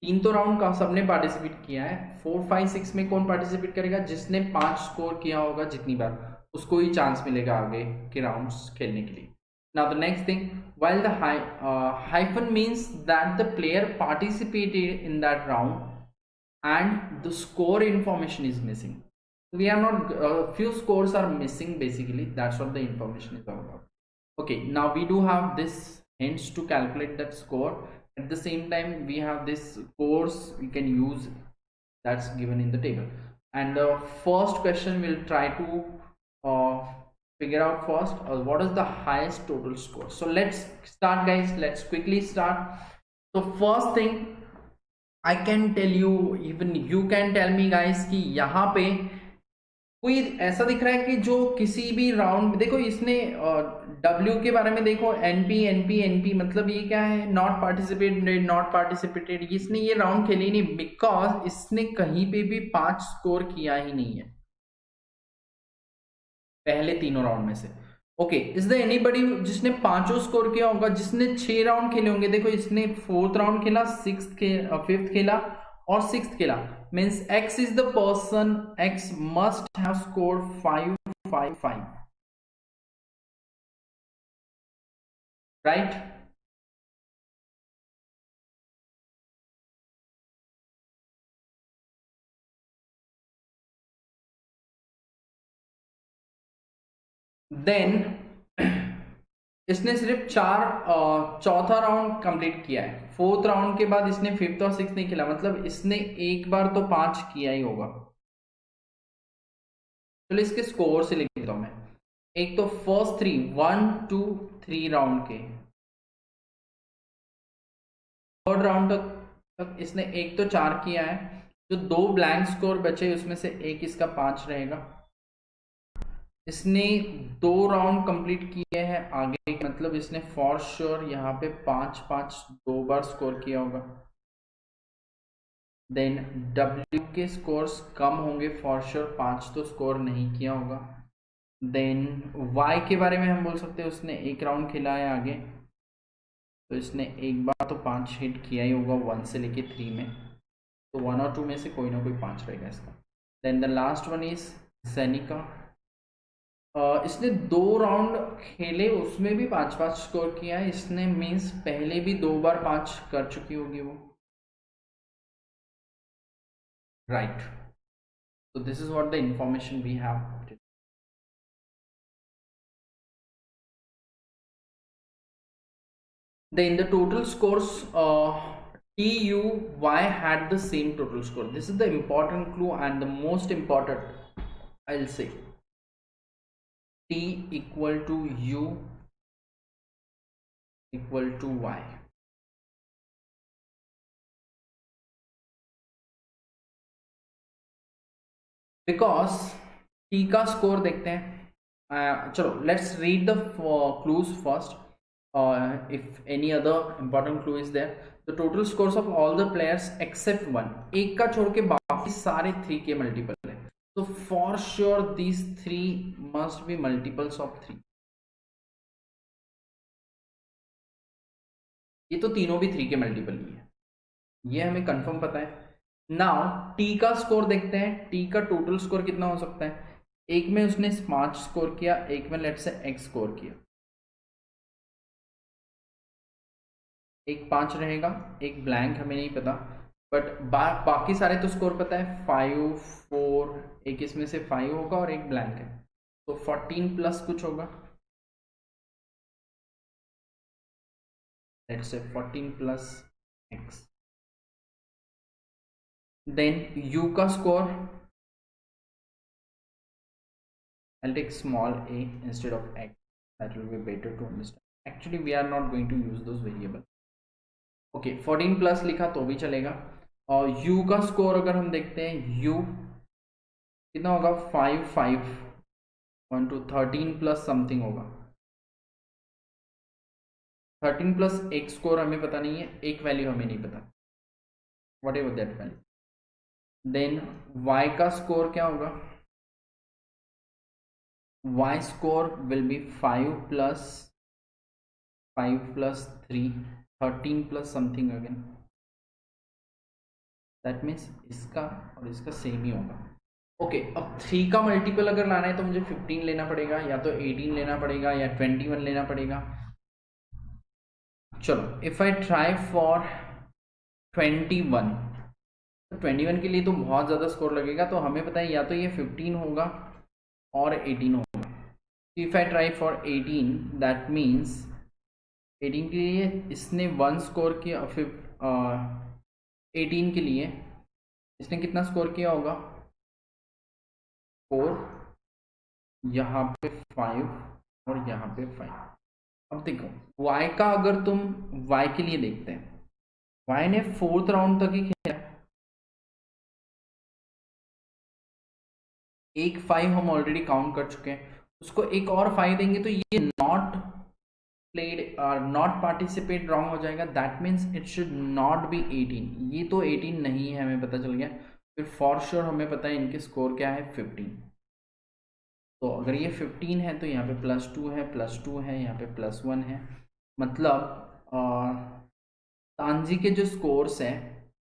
3 तो राउंड का सबने पार्टिसिपेट किया है, 4, 5, 6 में कौन पार्टिसिपेट करेगा? जिसने 5 स्कोर किया होगा जितनी बार, उसको ही चांस मिलेगा आगे के राउंड्स खेलने के लिए. Now the next thing, while the hyphen means that the player participated in that round and the score information is missing. We are not few scores are missing, basically that's what the information is all about. Okay, now we do have this hints to calculate that score. At the same time we have this scores we can use that's given in the table. And the first question we'll try to figure out first, what is the highest total score. So let's start guys, let's quickly start. So first thing I can tell you, even you can tell me guys, कि यहाँ पे कोई ऐसा दिख रहा है कि जो किसी भी राउंड, देखो इसने W के बारे में देखो, NP मतलब ये क्या है? Not participated. इसने ये राउंड खेली नहीं बिकॉज इसने कहीं पे भी 5 स्कोर किया ही नहीं है पहले तीनों राउंड में से. ओके, इज देयर एनीबॉडी जिसने 5 स्कोर किया होगा, जिसने 6 राउंड खेले होंगे? देखो इसने 4th राउंड खेला, 5th खेला और 6th खेला. Means X is the person, X must have scored 5, 5, 5. Right? Then इसने सिर्फ चौथा राउंड कंप्लीट किया है. 4th राउंड के बाद इसने 5th और 6th नहीं खेला, मतलब इसने एक बार तो 5 किया ही होगा. चलो इसके स्कोर से लिख देता हूं मैं. एक तो फर्स्ट 1, 2, 3 राउंड के, 3rd राउंड तक इसने एक तो 4 किया है. जो 2 ब्लैंक स्कोर बचे उसमें से एक इसका 5 रहेगा. इसने 2 राउंड कंप्लीट किए हैं आगे, मतलब इसने फॉर श्योर यहाँ पे 5-5 2 बार स्कोर किया होगा. देन W के स्कोर्स कम होंगे फॉर श्योर, 5 तो स्कोर नहीं किया होगा. देन Y के बारे में हम बोल सकते हैं उसने 1 राउंड खेला है आगे, तो इसने एक बार तो 5 हिट किया ही होगा 1 से लेके 3 में, तो 1 और 2 में से कोई ना कोई 5 रहेगा इसका. Then the last one is Sainika. इसने 2 राउंड खेले, उसमें भी 5-5 स्कोर किया है इसने, मींस पहले भी 2 बार 5 कर चुकी होगी वो. Right, so this is what the information we have. Then the total scores TUY had the same total score. This is the important clue and the most important, I'll say. T equal to U equal to Y. Because T का score देखते हैं. चलो let's read the clues first. If any other important clue is there, the total scores of all the players except one, एक का छोड़ के बाकी सारे 3 के मल्टीपल है. So for sure these 3 must be multiples of 3. ये तो तीनों भी 3 के मल्टीपल ही है, ये हमें कंफर्म पता है. नाउ टी का स्कोर देखते हैं. टी का टोटल स्कोर कितना हो सकता है. एक में उसने 5 स्कोर किया, एक में लेट्स से x स्कोर किया. एक 5 रहेगा, एक ब्लैंक हमें नहीं पता, बट बाकी सारे तो स्कोर पता है. 5 4, एक इसमें से 5 होगा और एक ब्लैंक है, तो 14 प्लस कुछ होगा. Let's say 14 plus x. Then U का score, I'll take small a instead of x. That will be better to understand. Actually, we are not going to use those variables. Okay, 14 plus लिखा तो भी चलेगा. और U का score अगर हम देखते हैं, U कितना होगा. 5 5 1 to 13 plus something होगा. 13 plus एक स्कोर हमें पता नहीं है, एक वैल्यू हमें नहीं पता, whatever that value. देन y का स्कोर क्या होगा. y score will be 5 plus 5 plus 3, 13 plus something again. That means इसका और इसका सेम ही होगा. ओके, अब 3 का मल्टीपल अगर लाना है तो मुझे 15 लेना पड़ेगा, या तो 18 लेना पड़ेगा, या 21 लेना पड़ेगा. चलो, इफ आई ट्राई फॉर 21, तो 21 के लिए तो बहुत ज़्यादा स्कोर लगेगा, तो हमें पता है या तो ये 15 होगा और 18 होगा. If I try for 18, that means 18 के लिए इसने 1 स्कोर किया, फिर 18 के लिए इसने कितना स्कोर किया होगा. 4, यहाँ पे 5 और यहाँ पे 5. अब देखो y का, अगर तुम y के लिए देखते हैं, y ने 4th राउंड तक ही खेला. एक 5 हम ऑलरेडी काउंट कर चुके हैं, उसको एक और 5 देंगे तो ये नॉट प्लेड और नॉट पार्टिसिपेट रॉन्ग हो जाएगा. That means it should not be 18. ये तो 18 नहीं है, हमें पता चल गया. फिर फॉर श्योर हमें पता है इनके स्कोर क्या है, 15. तो अगर ये 15 है तो यहाँ पे +2 है, +2 है, यहाँ पे +1 है. मतलब तांजी के जो स्कोर्स हैं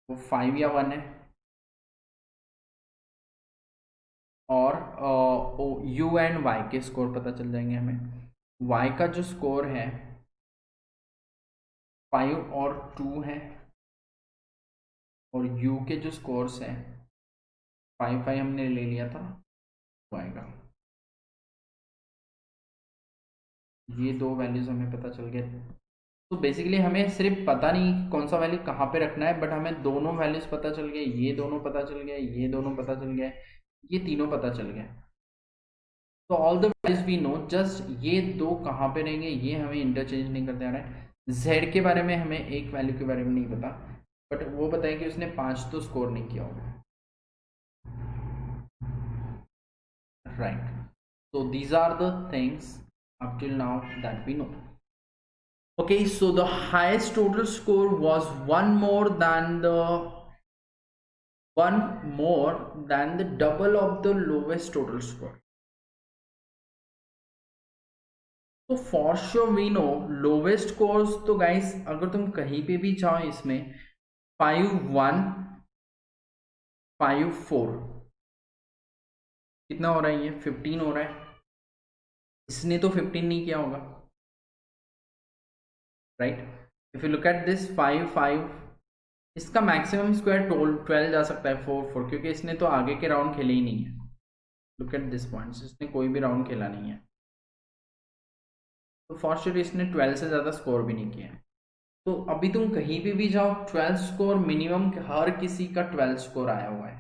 वो 5 या 1 है, और यू एंड वाई के स्कोर पता चल जाएंगे हमें. वाई का जो स्कोर है 5 और 2 है, और यू के जो स्कोर्स हैं 5 5 हमने ले लिया था, वो आएगा. ये दो वैल्यूज हमें पता चल गए. तो बेसिकली हमें सिर्फ पता नहीं कौन सा वैल्यू कहाँ पे रखना है, बट हमें दोनों वैल्यूज पता चल गए. ये दोनों पता चल गए, ये दोनों पता चल गए, ये तीनों पता चल गए. तो all the values we know, just ये दो कहाँ पे रहेंगे ये हमें इंटरचेंज नहीं करते आ रहा है. जेड के बारे में हमें एक वैल्यू के बारे में नहीं पता, बट वो पता है कि उसने 5 तो स्कोर नहीं किया होगा. Right. So these are the things up till now that we know. Okay, so the highest total score was one more than the double of the lowest total score. So for sure we know lowest scores. तो guys अगर तुम कहीं पे भी चाहो इसमें 5 1 5 4 कितना हो रहा है, ये 15 हो रहा है. इसने तो 15 नहीं किया होगा, right. If you look at this 5 5, इसका मैक्सिमम स्क्वायर 12 जा सकता है, 4 4, क्योंकि इसने तो आगे के राउंड खेले ही नहीं है. लुक एट दिस पॉइंट्स, इसने कोई भी राउंड खेला नहीं है, तो फॉर श्योर इसने 12 से ज़्यादा स्कोर भी नहीं किया है. तो अभी तुम कहीं पे भी जाओ 12 स्कोर मिनिमम, हर किसी का 12 स्कोर आया हुआ है,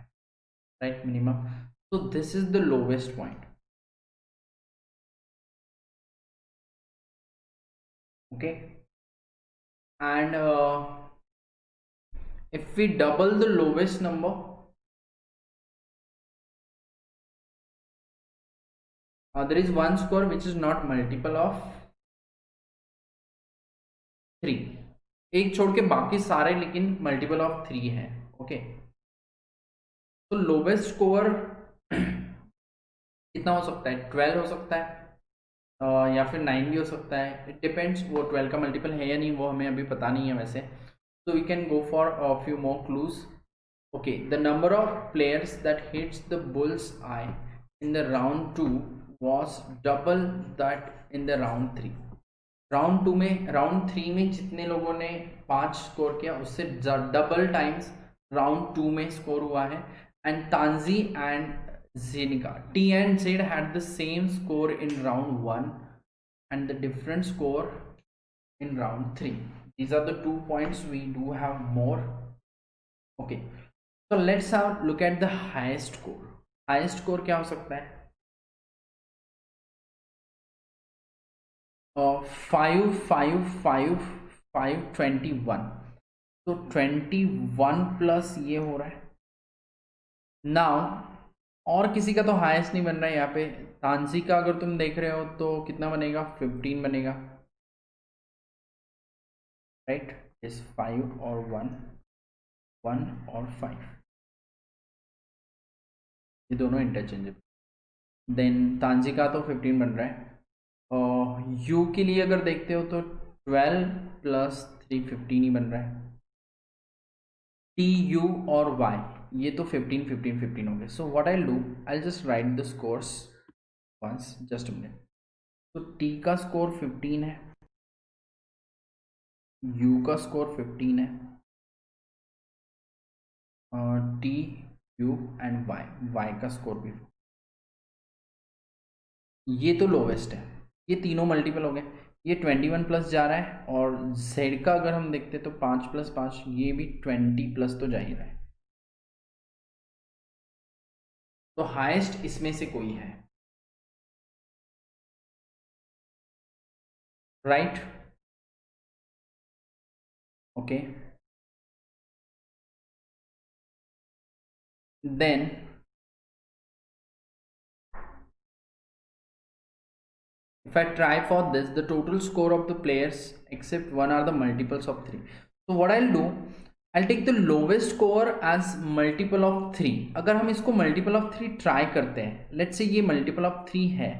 राइट, मिनिमम. तो this is the lowest point. Okay, and if we double the lowest number, there is one score which is not multiple of 3. एक छोड़ के बाकी सारे लेकिन मल्टीपल ऑफ 3 है. ओके, तो लोवेस्ट स्कोर कितना हो सकता है? 12 हो सकता है, या फिर 9 भी हो सकता है. इट डिपेंड्स, वो 12 का मल्टीपल है या नहीं वो हमें अभी पता नहीं है वैसे. So we can go for a few more clues. Okay, the number of players that hits the bull's eye in the round 2 was double that in the round 3. Round 2 में, राउंड 3 में जितने लोगों ने 5 स्कोर किया उससे double times round 2 में score हुआ है. And Tanji and Jenika, T and Z had the same score in round 1 and the different score in round 3. These are the 2 points we do have more. Okay, so let's have look at the highest score. Highest score क्या हो सकता है? 5 5 5 5 21. तो 21 plus ये हो रहा है. Now और किसी का तो हाईएस्ट नहीं बन रहा है यहाँ पे. तांसी का अगर तुम देख रहे हो तो कितना बनेगा? 15 बनेगा, राइट. इस 5 और 1, 1 और 5, ये दोनों इंटरचेंजेबल. देन तांजी का तो 15 बन रहा है. और यू के लिए अगर देखते हो तो 12 प्लस 3 15 ही बन रहा है. टी यू और वाई ये तो 15 15 15 हो गए. So what I do, I just write the scores once, just a minute. तो टी का स्कोर 15 है, यू का स्कोर 15 है, टी यू एंड वाई का स्कोर भी. ये तो लोवेस्ट है, ये तीनों मल्टीपल हो गए. ये 21 प्लस जा रहा है. और जेड का अगर हम देखते तो 5 प्लस 5, ये भी 20 प्लस तो जा ही रहा है. तो हाईएस्ट इसमें से कोई है, right. Okay, then if I try for this, the total score of the players except one are the multiples of 3. So what I'll do, I'll take the lowest score as multiple of 3. अगर हम इसको multiple of 3 try करते हैं, let's say ये multiple of 3 है,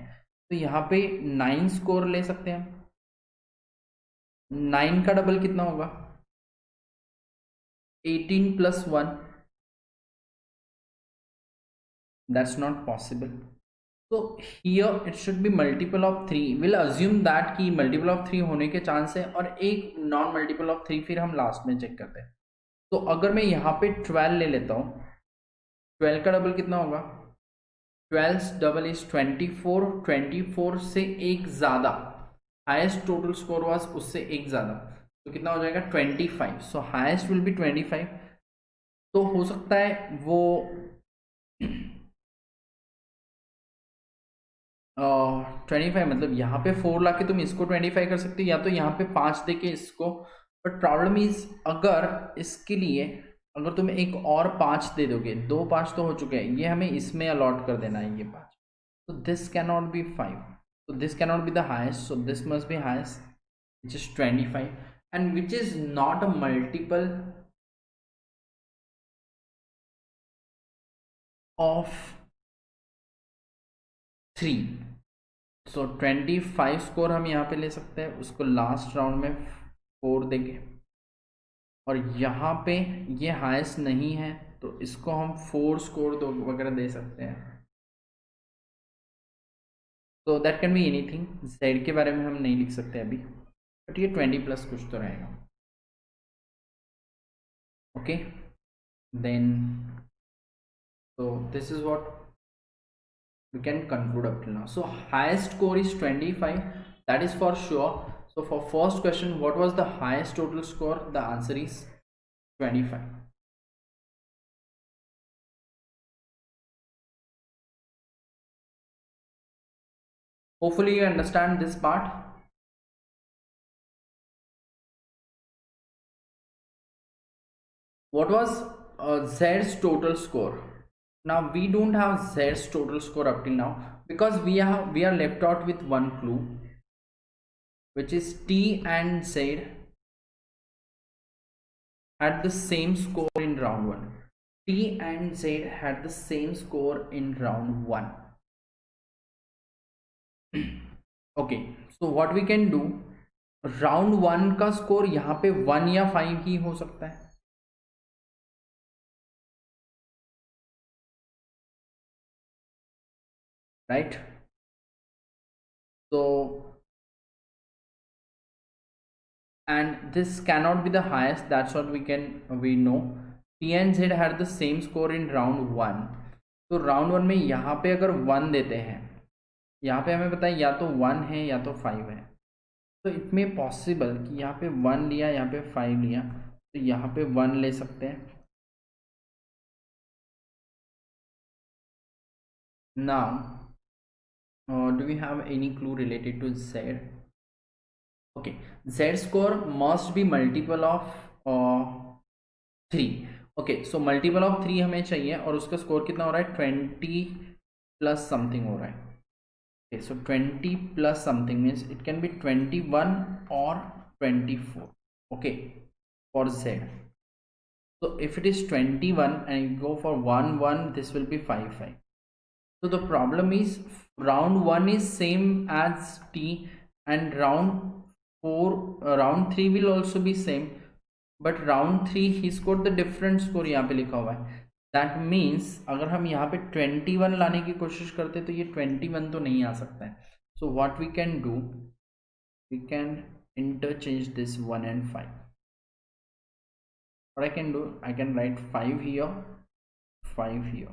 तो यहाँ पे 9 स्कोर ले सकते हैं. 9 का डबल कितना होगा? 18 प्लस 1. That's not possible. तो here it should be multiple of 3. We'll assume that कि multiple of 3 होने के चांस है और एक नॉन मल्टीपल ऑफ 3 फिर हम लास्ट में चेक करते हैं. तो अगर मैं यहाँ पे 12 ले लेता हूँ, 12 का डबल कितना होगा? 12 डबल इज 24. 24 से एक ज़्यादा, हाईएस्ट टोटल स्कोर वाज उससे एक ज़्यादा, तो कितना हो जाएगा? 25. सो हाईएस्ट विल बी 25. तो हो सकता है वो 25, मतलब यहाँ पे 4 ला के तुम इसको 25 कर सकते हो, या तो यहाँ पे 5 दे के इसको. बट प्रॉब्लम इज, अगर इसके लिए अगर तुम एक और 5 दे दोगे, 2 5 तो हो चुके हैं, ये हमें इसमें अलॉट कर देना है ये 5. तो this can not be 5, so this cannot be the highest, so this must be highest, which is 25, and which is not a multiple of 3. so 25 score हम यहाँ पे ले सकते हैं, उसको लास्ट राउंड में 4 देंगे. और यहाँ पे ये हाईएस्ट नहीं है तो इसको हम 4 स्कोर दो वगैरह दे सकते हैं. तो that can be anything. Z के बारे में हम नहीं लिख सकते अभी, बट ये 20 प्लस कुछ तो रहेगा. Okay, then so this is what we can conclude up till now. So highest score is 25, that is for sure. So for first question, what was the highest total score? The answer is 25. Hopefully you understand this part. What was Z's total score? Now we don't have Z's total score up till now because we are left out with one clue, which is T and Z had the same score in round 1. T and Z had the same score in round 1. Okay, so what we can do, round 1 का score यहाँ पे 1 या 5 ही हो सकता है, right? So and this cannot be the highest, that's what we know. T and Z had the same score in round 1. तो round 1 में यहाँ पे अगर 1 देते हैं, यहाँ पे हमें पता है या तो 1 है या तो 5 है, तो इट में पॉसिबल कि यहाँ पे 1 लिया, यहाँ पे 5 लिया, तो यहाँ पे 1 ले सकते हैं. Now do we have any clue related to Z? Okay, Z score must be multiple of 3. Okay, so multiple of 3 हमें चाहिए और उसका स्कोर कितना हो रहा है, 20 प्लस समथिंग हो रहा है. Okay, so 20 plus something means it can be 21 or 24. Okay, for Z. So if it is 21 and you go for 1 1, this will be 5 5. So the problem is round 1 is same as T and round 3 will also be same, but round 3 he scored the different score. यहाँ पे लिखा हुआ है. That means अगर हम यहाँ पे 21 लाने की कोशिश करते तो ये 21 तो नहीं आ सकता है. So what we can do, we can interchange this 1 and 5. What I can do, I can write 5 here, 5 here.